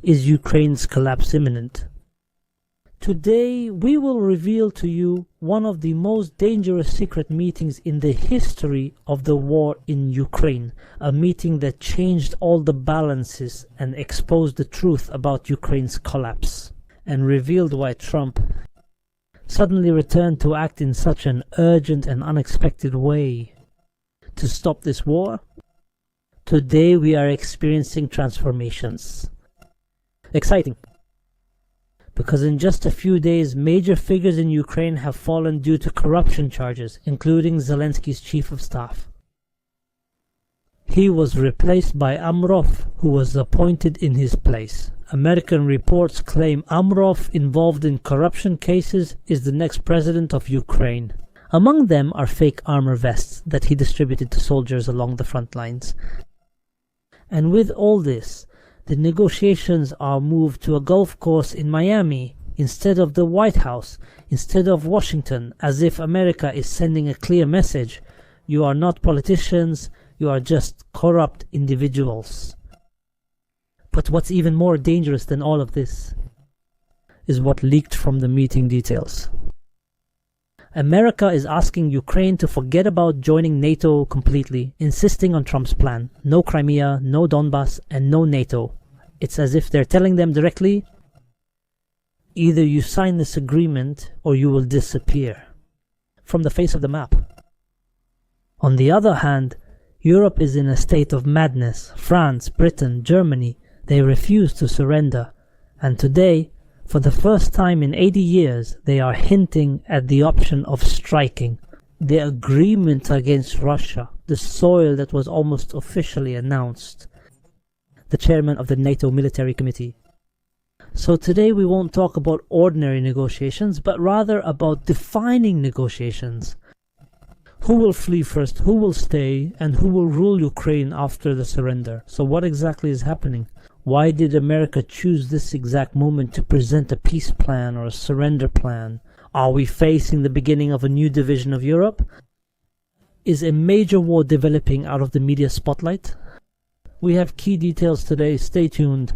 Is Ukraine's collapse imminent? Today, we will reveal to you one of the most dangerous secret meetings in the history of the war in Ukraine. A meeting that changed all the balances and exposed the truth about Ukraine's collapse, and revealed why Trump suddenly returned to act in such an urgent and unexpected way to stop this war. Today, we are experiencing transformations. Exciting. Because in just a few days, major figures in Ukraine have fallen due to corruption charges, including Zelensky's chief of staff. He was replaced by Amrov, who was appointed in his place. American reports claim Amrov, involved in corruption cases, is the next president of Ukraine. Among them are fake armor vests that he distributed to soldiers along the front lines. And with all this, the negotiations are moved to a golf course in Miami instead of the White House, instead of Washington, as if America is sending a clear message: you are not politicians, you are just corrupt individuals. But what's even more dangerous than all of this is what leaked from the meeting details. America is asking Ukraine to forget about joining NATO completely, insisting on Trump's plan. No Crimea, no Donbass, and no NATO. It's as if they're telling them directly, either you sign this agreement or you will disappear from the face of the map. On the other hand, Europe is in a state of madness. France, Britain, Germany, they refuse to surrender. And today, for the first time in 80 years, they are hinting at the option of striking. The agreement against Russia, the soil that was almost officially announced. The chairman of the NATO Military Committee. So today we won't talk about ordinary negotiations, but rather about defining negotiations. Who will flee first, who will stay, and who will rule Ukraine after the surrender? So what exactly is happening? Why did America choose this exact moment to present a peace plan or a surrender plan? Are we facing the beginning of a new division of Europe? Is a major war developing out of the media spotlight? We have key details today. Stay tuned.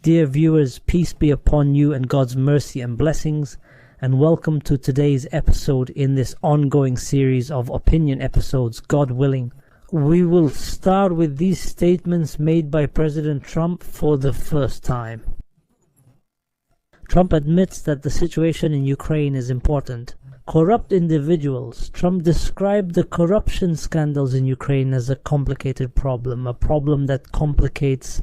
Dear viewers, peace be upon you and God's mercy and blessings, and welcome to today's episode in this ongoing series of opinion episodes, God willing. We will start with these statements made by President Trump for the first time. Trump admits that the situation in Ukraine is important. Corrupt individuals. Trump described the corruption scandals in Ukraine as a complicated problem, a problem that complicates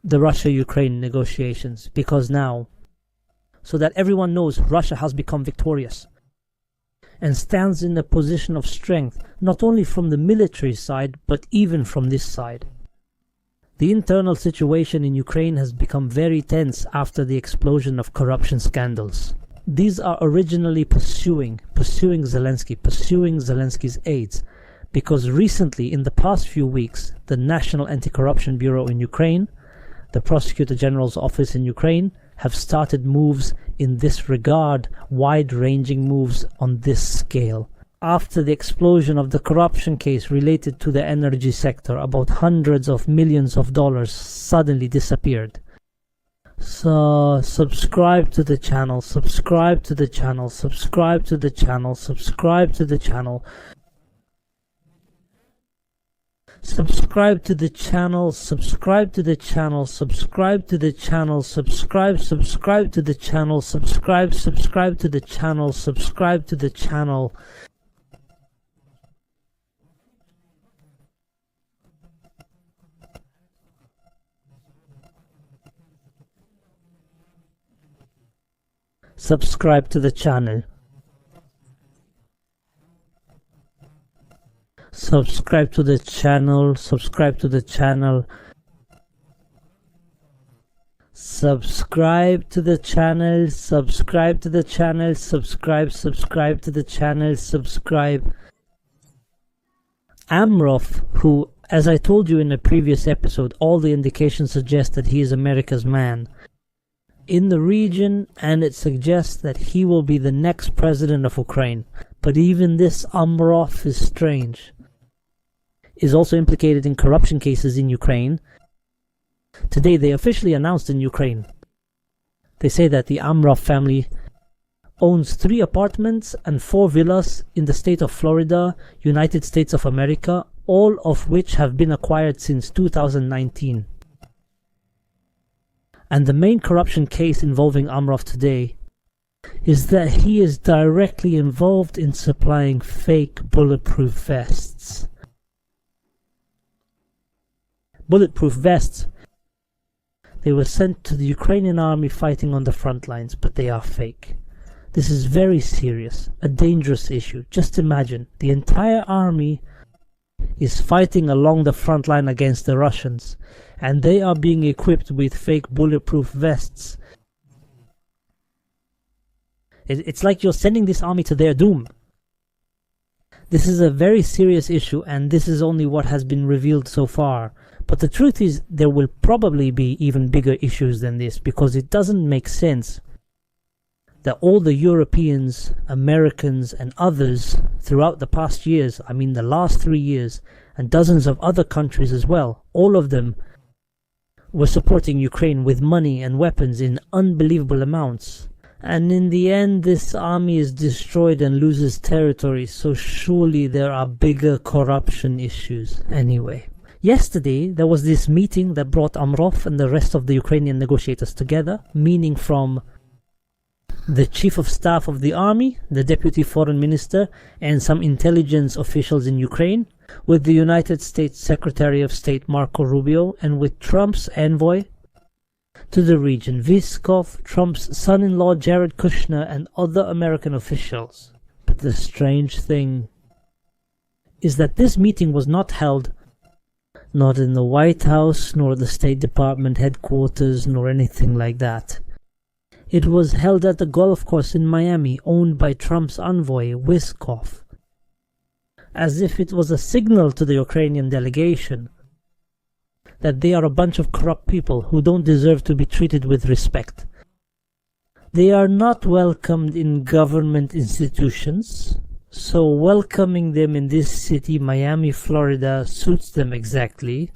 the Russia-Ukraine negotiations, because now, so that everyone knows, Russia has become victorious and stands in a position of strength, not only from the military side, but even from this side. The internal situation in Ukraine has become very tense after the explosion of corruption scandals. These are originally pursuing Zelensky, pursuing Zelensky's aides, because recently, in the past few weeks, the National Anti-Corruption Bureau in Ukraine, the Prosecutor General's office in Ukraine, have started moves in this regard, wide-ranging moves on this scale. After the explosion of the corruption case related to the energy sector, about hundreds of millions of dollars suddenly disappeared. So, subscribe to the channel, subscribe to the channel, subscribe to the channel, subscribe to the channel. Subscribe to the channel, subscribe to the channel, subscribe to the channel, subscribe to the channel, subscribe to the channel, subscribe to the channel. Subscribe to the channel. Subscribe to the channel, subscribe to the channel. Subscribe to the channel, subscribe to the channel, subscribe to the channel, subscribe. Amrov, who, as I told you in a previous episode, all the indications suggest that he is America's man, in the region, and it suggests that he will be the next president of Ukraine. But even this Amrov is strange. Is also implicated in corruption cases in Ukraine. Today they officially announced in Ukraine. They say that the Amrov family owns 3 apartments and 4 villas in the state of Florida, United States of America, all of which have been acquired since 2019. And the main corruption case involving Amrov today is that he is directly involved in supplying fake bulletproof vests. Bulletproof vests. They were sent to the Ukrainian army fighting on the front lines, but they are fake. This is very serious, a dangerous issue. Just imagine, the entire army is fighting along the front line against the Russians, and they are being equipped with fake bulletproof vests. It's like you're sending this army to their doom. This is a very serious issue, and this is only what has been revealed so far. But the truth is, there will probably be even bigger issues than this, because it doesn't make sense that all the Europeans, Americans and others throughout the past years, I mean the last 3 years, and dozens of other countries as well, all of them were supporting Ukraine with money and weapons in unbelievable amounts. And in the end, this army is destroyed and loses territory, so surely there are bigger corruption issues anyway. Yesterday, there was this meeting that brought Amrov and the rest of the Ukrainian negotiators together, meaning from the chief of staff of the army, the deputy foreign minister, and some intelligence officials in Ukraine, with the United States Secretary of State Marco Rubio, and with Trump's envoy to the region, Vyskov, Trump's son-in-law Jared Kushner, and other American officials. But the strange thing is that this meeting was not held not in the White House, nor the State Department headquarters, nor anything like that. It was held at the golf course in Miami, owned by Trump's envoy, Vyskov, as if it was a signal to the Ukrainian delegation that they are a bunch of corrupt people who don't deserve to be treated with respect. They are not welcomed in government institutions, so welcoming them in this city, Miami, Florida, suits them exactly.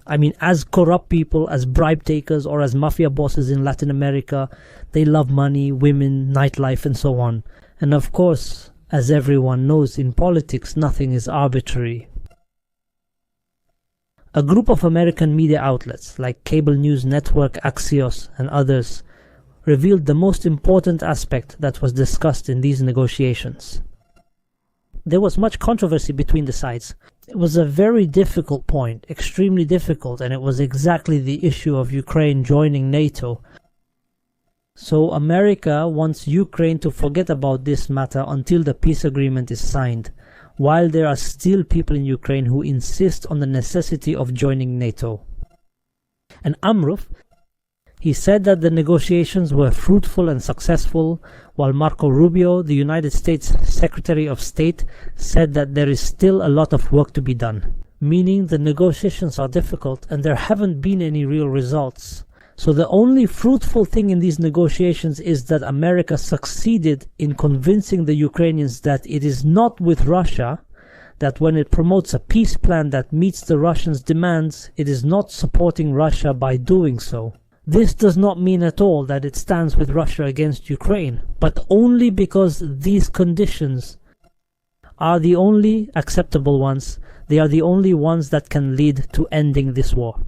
I mean, as corrupt people, as bribe takers, or as mafia bosses in Latin America, they love money, women, nightlife, and so on. And of course, as everyone knows, in politics, nothing is arbitrary. A group of American media outlets, like cable news network Axios and others, revealed the most important aspect that was discussed in these negotiations. There was much controversy between the sides. It was a very difficult point, extremely difficult, and it was exactly the issue of Ukraine joining NATO. So America wants Ukraine to forget about this matter until the peace agreement is signed, while there are still people in Ukraine who insist on the necessity of joining NATO. And Amrov, he said that the negotiations were fruitful and successful, while Marco Rubio, the United States Secretary of State, said that there is still a lot of work to be done, meaning the negotiations are difficult and there haven't been any real results. So the only fruitful thing in these negotiations is that America succeeded in convincing the Ukrainians that it is not with Russia, that when it promotes a peace plan that meets the Russians' demands, it is not supporting Russia by doing so. This does not mean at all that it stands with Russia against Ukraine, but only because these conditions are the only acceptable ones. They are the only ones that can lead to ending this war.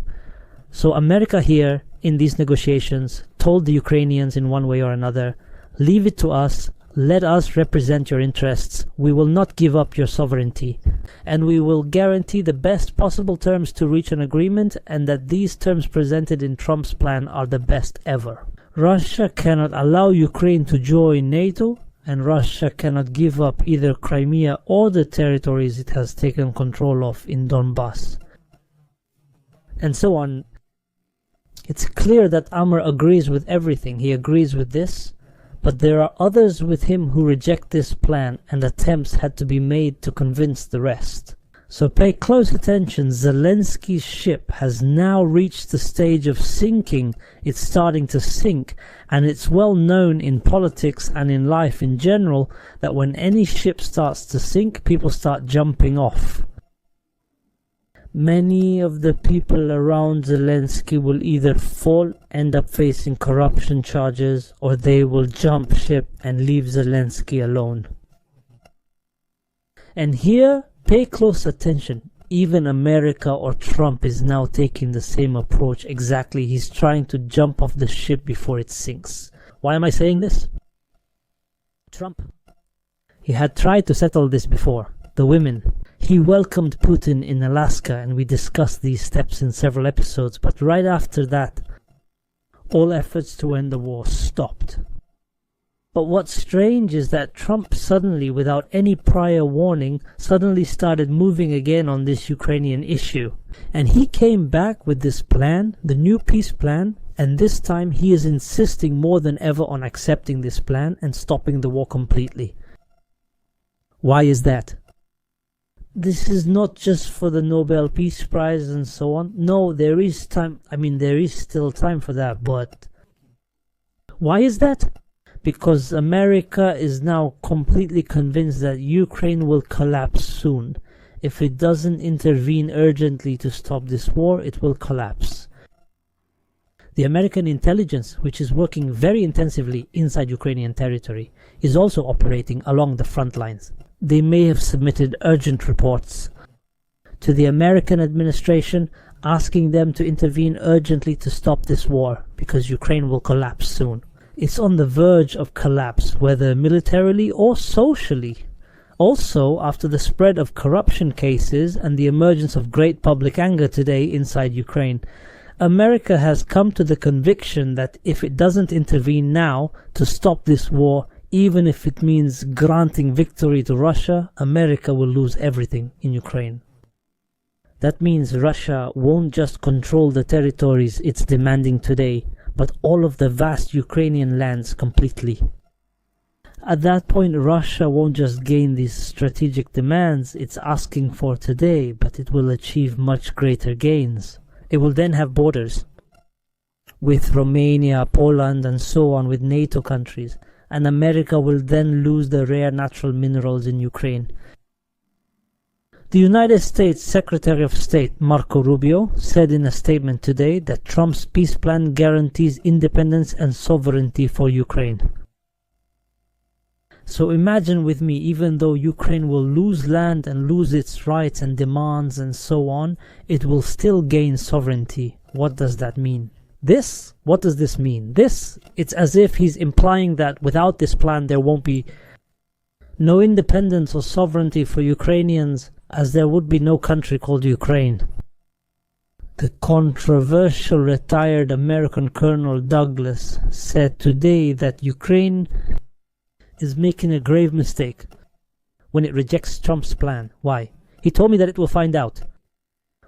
So America here, in these negotiations, told the Ukrainians in one way or another, leave it to us, let us represent your interests, we will not give up your sovereignty, and we will guarantee the best possible terms to reach an agreement, and that these terms presented in Trump's plan are the best ever. Russia cannot allow Ukraine to join NATO, and Russia cannot give up either Crimea or the territories it has taken control of in Donbass. And so on. It's clear that Amr agrees with everything. He agrees with this, but there are others with him who reject this plan, and attempts had to be made to convince the rest. So pay close attention. Zelensky's ship has now reached the stage of sinking. It's starting to sink, and it's well known in politics and in life in general that when any ship starts to sink, people start jumping off. Many of the people around Zelensky will either fall, end up facing corruption charges, or they will jump ship and leave Zelensky alone. And here, pay close attention. Even America or Trump is now taking the same approach. Exactly, he's trying to jump off the ship before it sinks. Why am I saying this? Trump, he had tried to settle this before. The women. He welcomed Putin in Alaska, and we discussed these steps in several episodes, but right after that, all efforts to end the war stopped. But what's strange is that Trump suddenly, without any prior warning, suddenly started moving again on this Ukrainian issue. And he came back with this plan, the new peace plan, and this time he is insisting more than ever on accepting this plan and stopping the war completely. Why is that? This is not just for the Nobel Peace Prize and so on. No, there is time. There is still time for that, but why is that? Because America is now completely convinced that Ukraine will collapse soon. If it doesn't intervene urgently to stop this war, it will collapse. The American intelligence, which is working very intensively inside Ukrainian territory, is also operating along the front lines. They may have submitted urgent reports to the American administration asking them to intervene urgently to stop this war, because Ukraine will collapse soon. It's on the verge of collapse, whether militarily or socially. Also, after the spread of corruption cases and the emergence of great public anger today inside Ukraine, America has come to the conviction that if it doesn't intervene now to stop this war, even if it means granting victory to Russia, America will lose everything in Ukraine. That means Russia won't just control the territories it's demanding today, but all of the vast Ukrainian lands completely. At that point, Russia won't just gain these strategic demands it's asking for today, but it will achieve much greater gains. It will then have borders with Romania, Poland, and so on, with NATO countries, and America will then lose the rare natural minerals in Ukraine. The United States Secretary of State Marco Rubio said in a statement today that Trump's peace plan guarantees independence and sovereignty for Ukraine. So imagine with me, even though Ukraine will lose land and lose its rights and demands and so on, it will still gain sovereignty. What does that mean? What does this mean? It's as if he's implying that without this plan there won't be no independence or sovereignty for Ukrainians, as there would be no country called Ukraine. The controversial retired American Colonel Douglas said today that Ukraine is making a grave mistake when it rejects Trump's plan. Why? He told me that it will find out.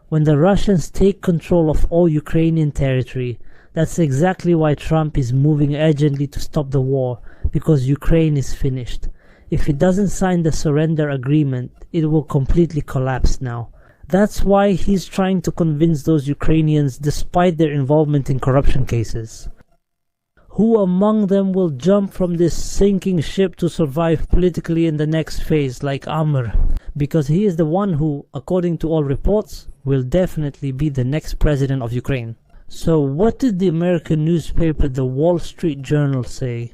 When the Russians take control of all Ukrainian territory, that's exactly why Trump is moving urgently to stop the war, because Ukraine is finished. If it doesn't sign the surrender agreement, it will completely collapse now. That's why he's trying to convince those Ukrainians, despite their involvement in corruption cases. Who among them will jump from this sinking ship to survive politically in the next phase, like Amrov? Because he is the one who, according to all reports, will definitely be the next president of Ukraine. So what did the American newspaper The Wall Street Journal say?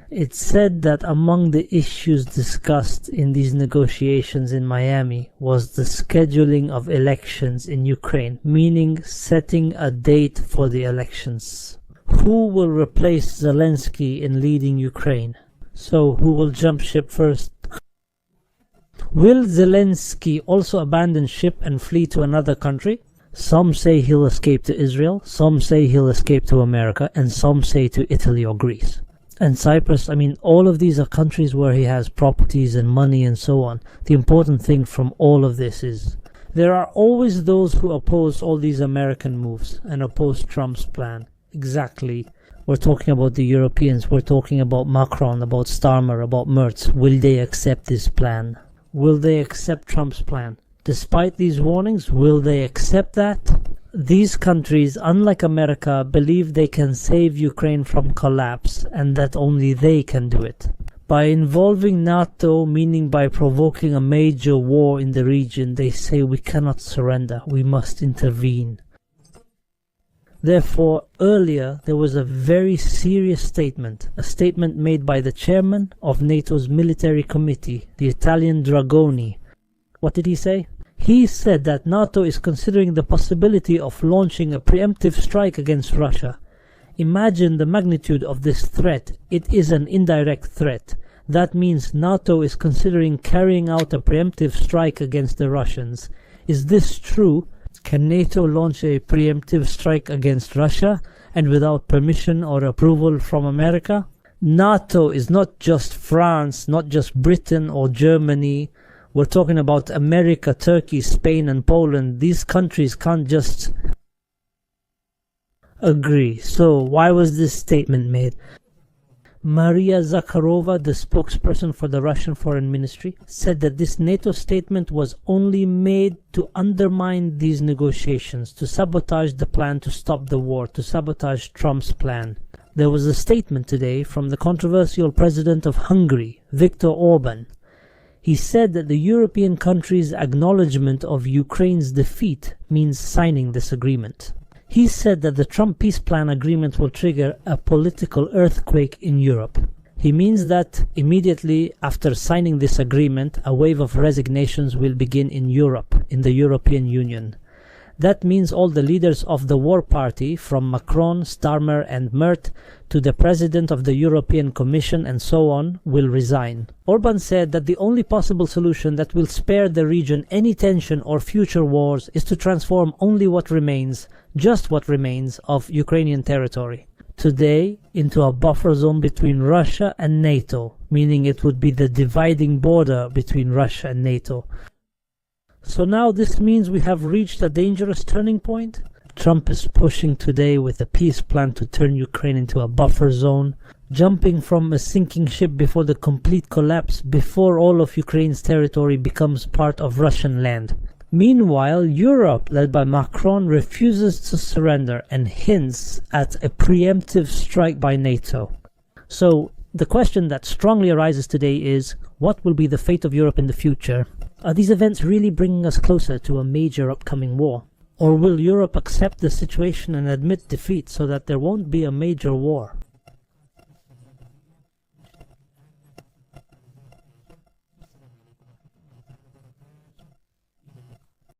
It said that among the issues discussed in these negotiations in Miami was the scheduling of elections in Ukraine, meaning setting a date for the elections. Who will replace Zelensky in leading Ukraine? So who will jump ship first? Will Zelensky also abandon ship and flee to another country? Some say he'll escape to Israel, some say he'll escape to America, and some say to Italy or Greece. And Cyprus, all of these are countries where he has properties and money and so on. The important thing from all of this is there are always those who oppose all these American moves and oppose Trump's plan. Exactly. We're talking about the Europeans, we're talking about Macron, about Starmer, about Merz. Will they accept this plan? Will they accept Trump's plan? Despite these warnings, will they accept that? These countries, unlike America, believe they can save Ukraine from collapse and that only they can do it. By involving NATO, meaning by provoking a major war in the region, they say we cannot surrender, we must intervene. Therefore, earlier there was a very serious statement, a statement made by the chairman of NATO's military committee, the Italian Dragoni. What did he say? He said that NATO is considering the possibility of launching a preemptive strike against Russia. Imagine the magnitude of this threat. It is an indirect threat. That means NATO is considering carrying out a preemptive strike against the Russians. Is this true? Can NATO launch a preemptive strike against Russia and without permission or approval from America? NATO is not just France, not just Britain or Germany. We're talking about America, Turkey, Spain and Poland. These countries can't just agree. So why was this statement made? Maria Zakharova, the spokesperson for the Russian Foreign Ministry, said that this NATO statement was only made to undermine these negotiations, to sabotage the plan to stop the war, to sabotage Trump's plan. There was a statement today from the controversial president of Hungary, Viktor Orban. He said that the European countries' acknowledgement of Ukraine's defeat means signing this agreement. He said that the Trump peace plan agreement will trigger a political earthquake in Europe. He means that immediately after signing this agreement, a wave of resignations will begin in Europe, in the European Union. That means all the leaders of the war party, from Macron, Starmer and Merz, to the president of the European Commission and so on, will resign. Orban said that the only possible solution that will spare the region any tension or future wars is to transform only what remains, just what remains, of Ukrainian territory today into a buffer zone between Russia and NATO, meaning it would be the dividing border between Russia and NATO. So now this means we have reached a dangerous turning point. Trump is pushing today with a peace plan to turn Ukraine into a buffer zone, jumping from a sinking ship before the complete collapse, before all of Ukraine's territory becomes part of Russian land. Meanwhile, Europe, led by Macron, refuses to surrender and hints at a preemptive strike by NATO. So the question that strongly arises today is, what will be the fate of Europe in the future? Are these events really bringing us closer to a major upcoming war? Or will Europe accept the situation and admit defeat so that there won't be a major war?